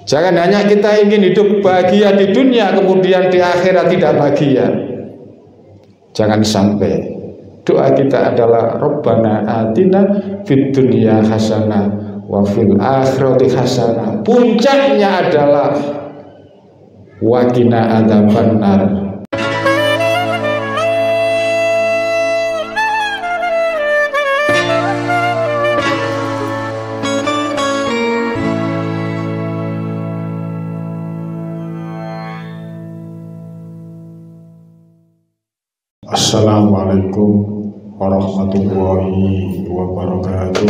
Jangan hanya kita ingin hidup bahagia di dunia kemudian di akhirat tidak bahagia. Jangan sampai. Doa kita adalah Rabbana atina fid dunya hasanah wa fil akhirati hasanah. Puncaknya adalah wa qina adzabannar. Assalamualaikum warahmatullahi wabarakatuh.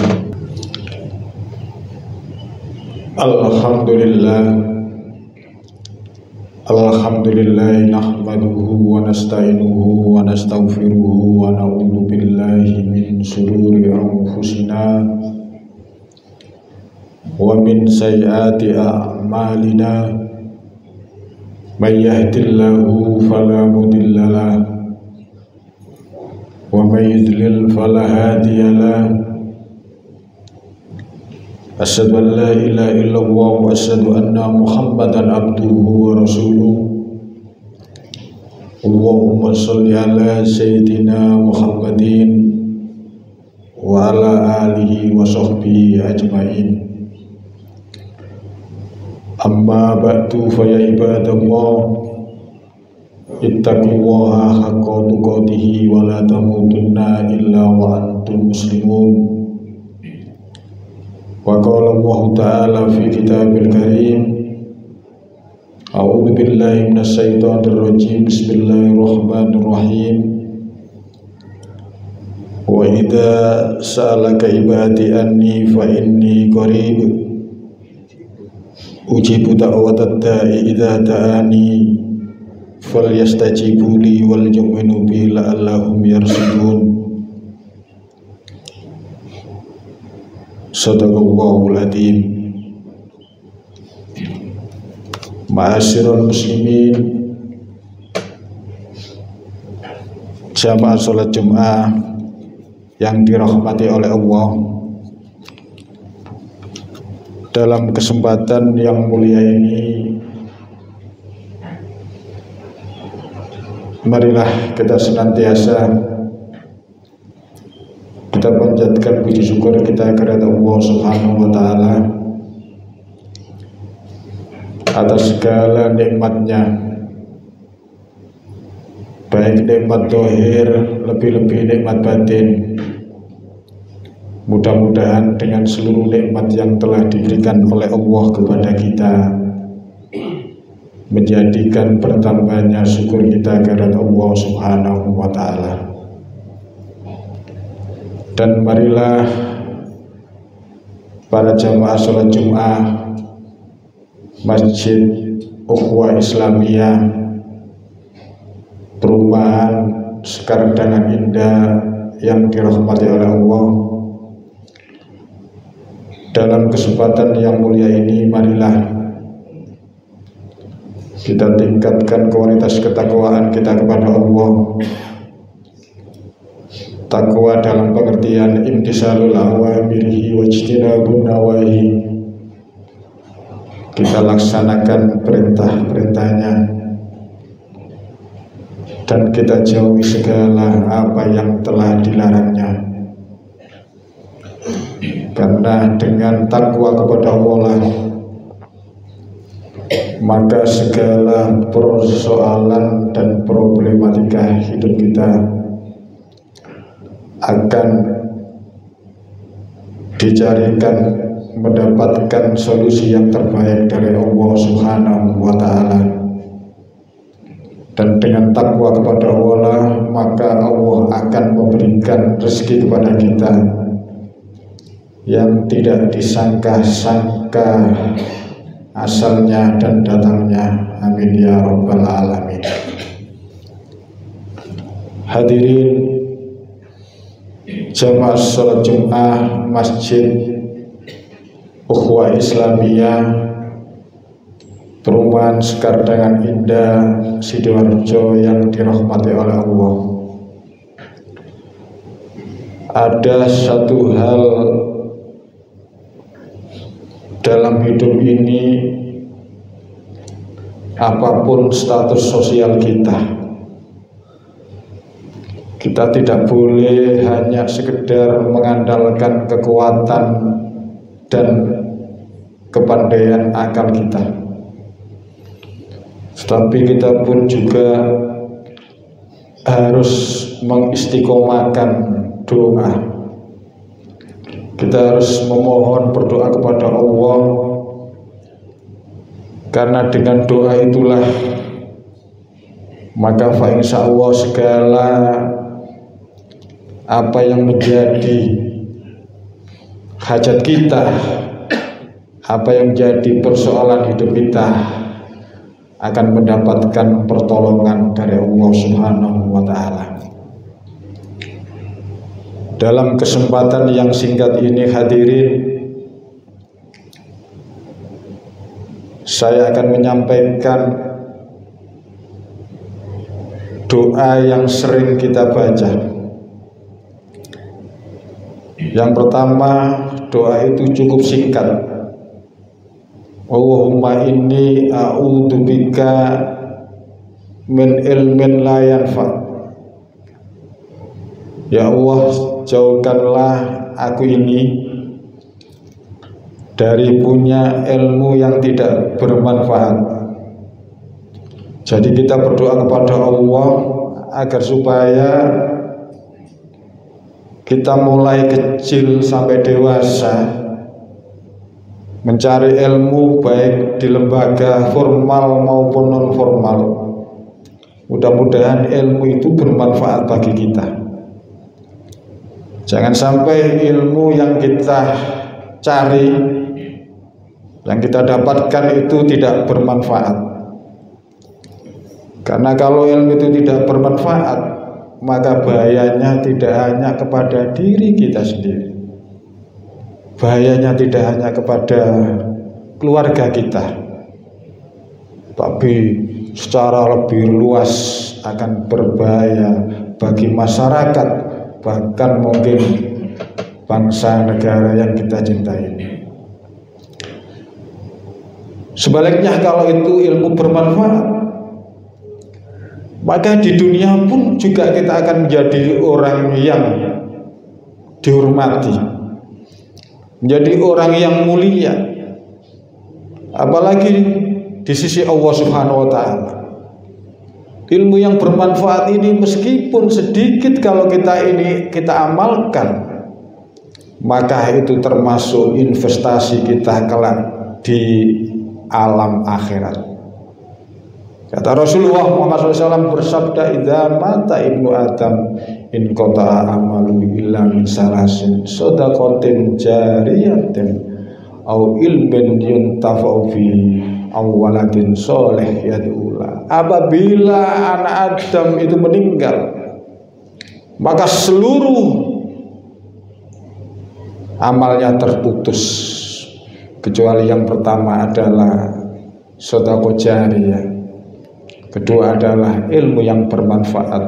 Alhamdulillah nahmaduhu wa nasta'inuhu wa nastaghfiruhu wa na'udzu billahi min shururi anfusina wa min sayyiati a'malina. May yahdihillahu fala mudilla lahu wa may yudlil fala hadiya lahu. Asyhadu an la ilaha illallah wa asyhadu anna Muhammadan abduhu wa rasuluh. Allahumma shalli ala sayyidina Muhammadin wa ala alihi wa sahbihi ajmain. Amma ba'du fa ya ibadallah, ittaqullaha haqqa tuqatih wa la tamutunna illa wa antum muslimun. Wa qala Allah ta'ala fi kitabil karim, a'udzu billahi minasy syaithanir rajim, bismillahirrahmanirrahim. Wa idza sa'alaka ibadi anni fa inni qarib ujibu da'watad da'i idza da'ani falyastajibu li wal yu'minu bi la'allahum yarshudun. Shadaqallahul adzim. Ma'asyiral muslimin, jamaah salat Jumat yang dirahmati oleh Allah, dalam kesempatan yang mulia ini marilah kita senantiasa kita panjatkan puji syukur kita kepada Allah Subhanahu wa Ta'ala atas segala nikmatnya, baik nikmat zahir lebih-lebih nikmat batin. Mudah-mudahan dengan seluruh nikmat yang telah diberikan oleh Allah kepada kita menjadikan bertambahnya syukur kita kepada Allah Subhanahu wa Ta'ala. Dan marilah para jamaah sholat Jumat Masjid Ukhuwah Islamiyah Perumahan Sekardangan Indah yang dirahmati oleh Allah, dalam kesempatan yang mulia ini marilah kita tingkatkan kualitas ketakwaan kita kepada Allah. Takwa dalam pengertian imtisalul awamirihi wa ijtinabun nawahi. Kita laksanakan perintah-perintahnya dan kita jauhi segala apa yang telah dilarangnya. Karena dengan takwa kepada Allah maka segala persoalan dan problematika hidup kita akan dicarikan mendapatkan solusi yang terbaik dari Allah Subhanahu wa Ta'ala. Dan dengan takwa kepada Allah maka Allah akan memberikan rezeki kepada kita yang tidak disangka-sangka asalnya dan datangnya. Amin ya rabbal alamin. Hadirin jamaah sholat Jumat Masjid Ukhuwah Islamiyah Perumahan Sekardangan Indah Sidoarjo yang dirahmati oleh Allah. Ada satu hal dalam hidup ini apapun status sosial kita. Kita tidak boleh hanya sekedar mengandalkan kekuatan dan kepandaian akal kita, tetapi kita pun juga harus mengistiqomahkan doa. Kita harus memohon, berdoa kepada Allah, karena dengan doa itulah maka fa insya Allah segala apa yang menjadi hajat kita, apa yang menjadi persoalan hidup kita akan mendapatkan pertolongan dari Allah Subhanahu wa Ta'ala. Dalam kesempatan yang singkat ini hadirin, saya akan menyampaikan doa yang sering kita baca. Yang pertama, doa itu cukup singkat. Allahumma inni a'udzubika min ilmin la yanfa. Ya Allah, jauhkanlah aku ini dari punya ilmu yang tidak bermanfaat. Jadi kita berdoa kepada Allah agar supaya kita mulai kecil sampai dewasa mencari ilmu baik di lembaga formal maupun non formal. Mudah-mudahan ilmu itu bermanfaat bagi kita. Jangan sampai ilmu yang kita cari, yang kita dapatkan itu tidak bermanfaat. Karena kalau ilmu itu tidak bermanfaat, maka bahayanya tidak hanya kepada diri kita sendiri, bahayanya tidak hanya kepada keluarga kita, tapi secara lebih luas akan berbahaya bagi masyarakat, bahkan mungkin bangsa negara yang kita cintai. Sebaliknya, kalau itu ilmu bermanfaat, maka di dunia pun juga kita akan menjadi orang yang dihormati, menjadi orang yang mulia, apalagi di sisi Allah Subhanahu wa Ta'ala. Ilmu yang bermanfaat ini meskipun sedikit, kalau kita amalkan, maka itu termasuk investasi kita kelak di alam akhirat. Kata Rasulullah Muhammad SAW bersabda, idza mata ibnu Adam in qata'a amalu illa min salasin shadaqatin jariyatin au ilmin yuntafa'u fi aw waladin sholih yad'ula. Apabila anak Adam itu meninggal, maka seluruh amalnya terputus, kecuali yang pertama adalah sedekah jariyah, kedua adalah ilmu yang bermanfaat,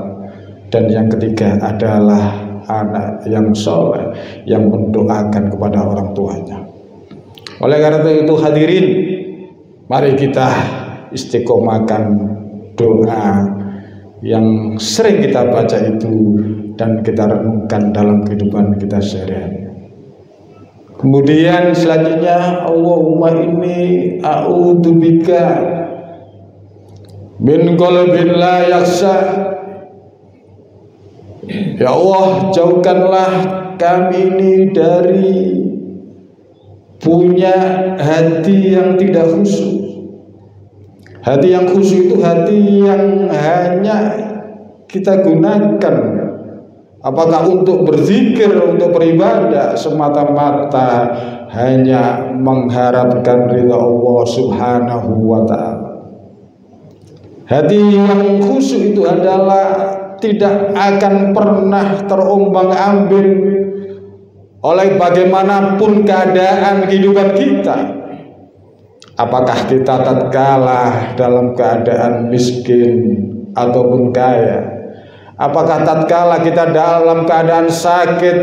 dan yang ketiga adalah anak yang soleh yang mendoakan kepada orang tuanya. Oleh karena itu hadirin, mari kita istiqomahkan doa yang sering kita baca itu dan kita renungkan dalam kehidupan kita sehari-hari. Kemudian selanjutnya, Allahumma inni a'udzubika min qalbin la yakhsha. Ya Allah, jauhkanlah kami ini dari punya hati yang tidak khusyuk. Hati yang khusyuk itu hati yang hanya kita gunakan apakah untuk berzikir, untuk beribadah, semata-mata hanya mengharapkan ridha Allah Subhanahu wa Ta'ala. Hati yang khusyuk itu adalah tidak akan pernah terombang-ambing oleh bagaimanapun keadaan kehidupan kita. Apakah kita tatkala dalam keadaan miskin ataupun kaya, apakah tatkala kita dalam keadaan sakit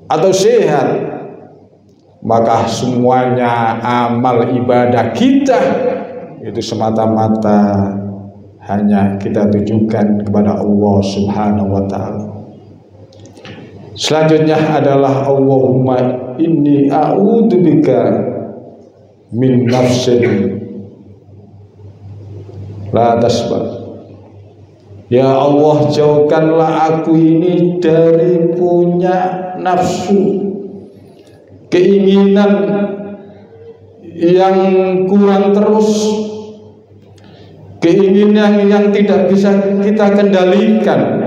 atau sehat, maka semuanya amal ibadah kita itu semata-mata hanya kita tujukan kepada Allah Subhanahu wa ta'ala. Selanjutnya adalah Allahumma inni a'udzubika min nafsin la tasbah. Ya Allah, jauhkanlah aku ini dari punya nafsu, keinginan yang kurang terus, keinginan yang tidak bisa kita kendalikan.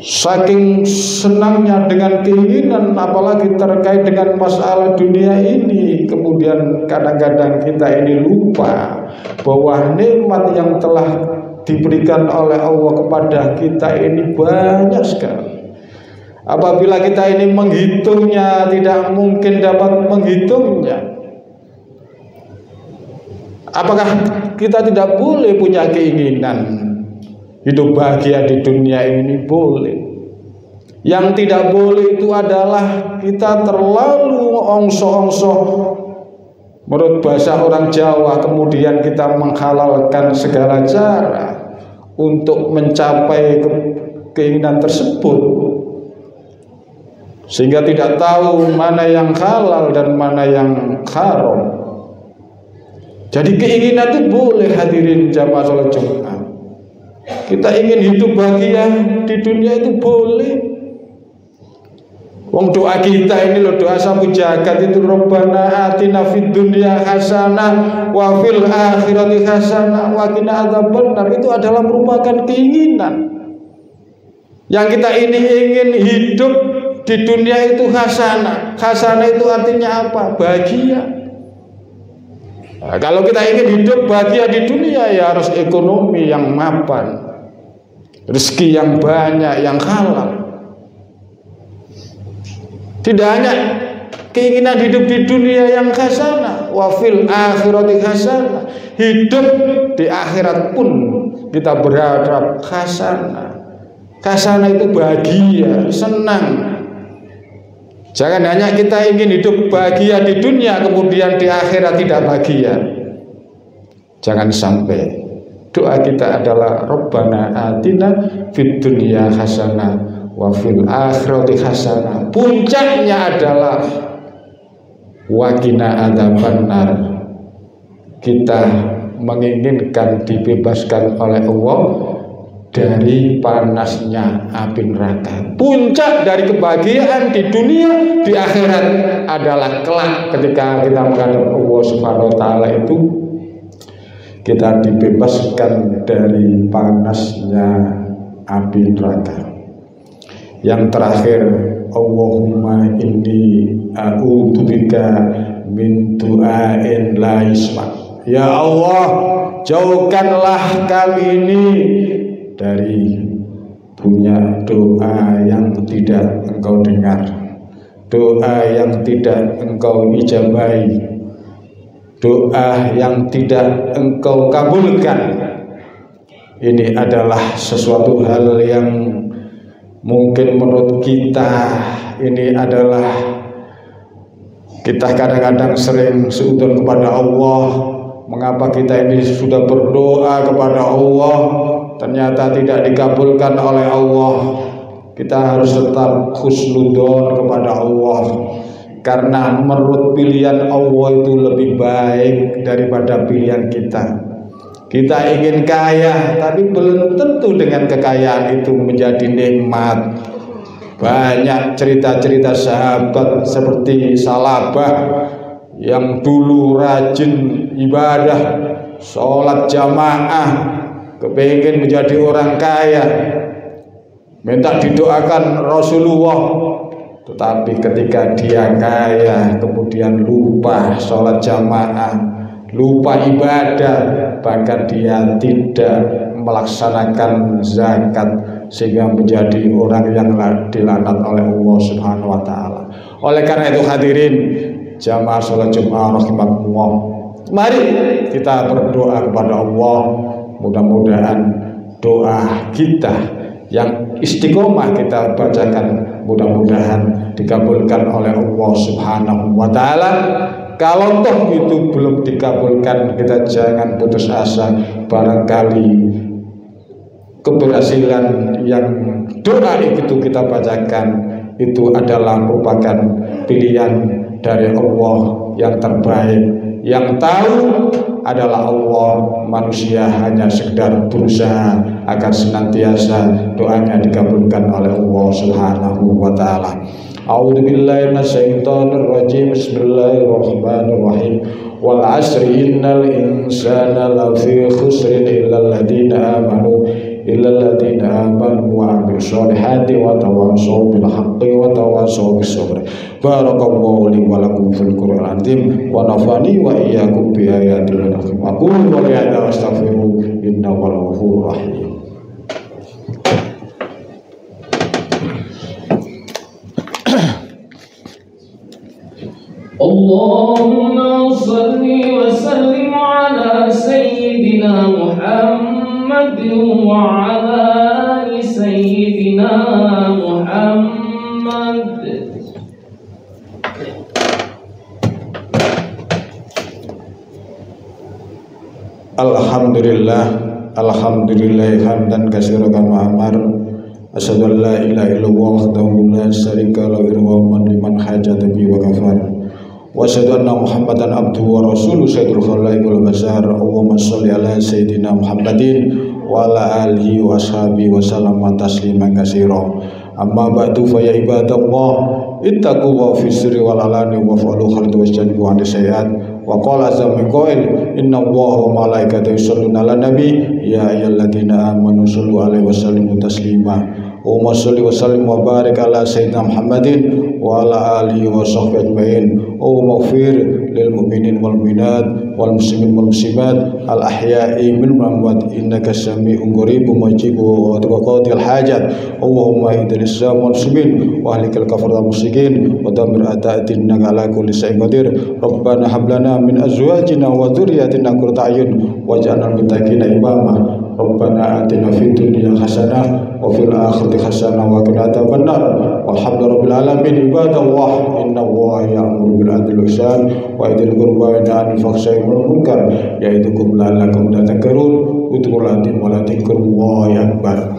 Saking senangnya dengan keinginan, apalagi terkait dengan masalah dunia ini, kemudian kadang-kadang kita ini lupa bahwa nikmat yang telah diberikan oleh Allah kepada kita ini banyak sekali. Apabila kita ini menghitungnya, tidak mungkin dapat menghitungnya. Apakah kita tidak boleh punya keinginan hidup bahagia di dunia ini? Boleh. Yang tidak boleh itu adalah kita terlalu ongso-ongso, menurut bahasa orang Jawa, kemudian kita menghalalkan segala cara untuk mencapai keinginan tersebut, sehingga tidak tahu mana yang halal dan mana yang haram. Jadi keinginan itu boleh, hadirin jamaah sholat Jumat. Kita ingin hidup bahagia di dunia itu boleh. Wong doa kita ini loh, doa sapu jagat itu, Rabbana atina fid dunya hasanah wa fil akhirati hasanah wa qina adzabannar. Itu adalah merupakan keinginan yang kita ini ingin hidup di dunia itu hasanah. Hasanah itu artinya apa? Bahagia. Nah, kalau kita ingin hidup bahagia di dunia, ya harus ekonomi yang mapan, rezeki yang banyak, yang halal. Tidak hanya keinginan hidup di dunia yang hasanah, wa fil akhirati hasanah, hidup di akhirat pun kita berharap hasanah. Hasanah itu bahagia, senang. Jangan hanya kita ingin hidup bahagia di dunia, kemudian di akhirat tidak bahagia. Jangan sampai. Doa kita adalah Rabbana atina fid dunya hasanah wa fil akhirati hasanah. Puncaknya adalah wa qina adzabannar. Kita menginginkan dibebaskan oleh Allah dari panasnya api neraka. Puncak dari kebahagiaan di dunia, di akhirat adalah kelak ketika kita menghadap Allah Subhanahu wa ta'ala itu, kita dibebaskan dari panasnya api neraka. Yang terakhir, Allahumma inni a'udzubika min du'ain la yusma. Ya Allah, jauhkanlah kami ini dari punya doa yang tidak Engkau dengar, doa yang tidak Engkau ijabahi, doa yang tidak Engkau kabulkan. Ini adalah sesuatu hal yang mungkin menurut kita ini adalah, kita kadang-kadang sering seudon kepada Allah. Mengapa kita ini sudah berdoa kepada Allah ternyata tidak dikabulkan oleh Allah? Kita harus tetap husnudzon kepada Allah, karena menurut pilihan Allah itu lebih baik daripada pilihan kita. Kita ingin kaya, tapi belum tentu dengan kekayaan itu menjadi nikmat. Banyak cerita-cerita sahabat seperti Salabah yang dulu rajin ibadah, sholat jamaah, kepingin menjadi orang kaya, minta didoakan Rasulullah, tetapi ketika dia kaya kemudian lupa sholat jamaah, lupa ibadah, bahkan dia tidak melaksanakan zakat, sehingga menjadi orang yang dilaknat oleh Allah Subhanahu wa ta'ala. Oleh karena itu hadirin jamaah sholat Jumat rahimakumullah, mari kita berdoa kepada Allah. Mudah-mudahan doa kita yang istiqomah kita bacakan mudah-mudahan dikabulkan oleh Allah Subhanahu wa ta'ala. Kalau toh itu belum dikabulkan, kita jangan putus asa. Barangkali keberhasilan yang doa itu kita bacakan itu adalah merupakan pilihan dari Allah yang terbaik. Yang tahu adalah Allah, manusia hanya sekedar berusaha agar senantiasa doanya dikabulkan oleh Allah Subhanahu wa taala. A'udzubillahi minasyaitonir rajim. Bismillahirrahmanirrahim. Wal 'asri innal insana lafi khusrin illal ladzina amanu wa 'amilus solihati wa tawassaw bil haqqi wa tawassaw bis sabr. Barakallahu li wa lakum fil Qur'anil azim wa nafani wa iyyakum bi ayatil hakim. Aku wa la astaghfiru innahu ghafurur rahim. Allahumma salli wa sallim ala sayyidina Muhammad wa ala ali sayyidina Muhammad. Alhamdulillah, alhamdulillah hamdan katsiran kama amar. Asyhadu an la ilaha illallah wahdahu la syarika lahu wa liman hajata bi wa kafar. Wa asyhadu anna Muhammadan abduhu wa rasuluhu sayyidul khalaiqi wal bashar. Allahumma shalli ala sayyidina Muhammadin wa ala alihi wa ashabihi wa sallama tasliman katsira. Amma ba'du fa ya ibadallah ittaqu fi sirri wal alani wa fa'alu khairan wajtanibu an sayyi'at. Wa qala azza min qail inna Allaha wa malaikatahu yusholluna 'alan nabi ya ayyuhalladzina amanu shollu 'alaihi wa sallimu taslima. Allahumma sholli wa sallim wa barik ala sayyidina Muhammadin wa ala alihi wa sahbihi ajmain. Allahumma ighfir lil mu'minin wal mu'minat wal muslimin wal muslimat al ahya'i minhum wal amwat innaka sami'un qaribun mujibul qadil hajat. Allahumma ihdil islam wal muslimin wa ahlikal kafar wal musyrikin wa damir a'da'id innaka ala kulli syai'in qadir. Rabbana hab lana min azwajina wa dhurriyyatina qurrata a'yun waj'alna lil muttaqina imama. Rabbana atina fid dunya hasanah wa fil akhirati hasanah wa qina adzabannar. Walhamdulillahirabbil alamin. Ibadallah innallaha ya'muru bil adli wal ihsan wa ya'idzul qurba wa yanha 'anil fahsya'i wal munkar ya'idukum la'allakum tadhakkarun. Udkhulullaha wa la tadhkurullaha akbar.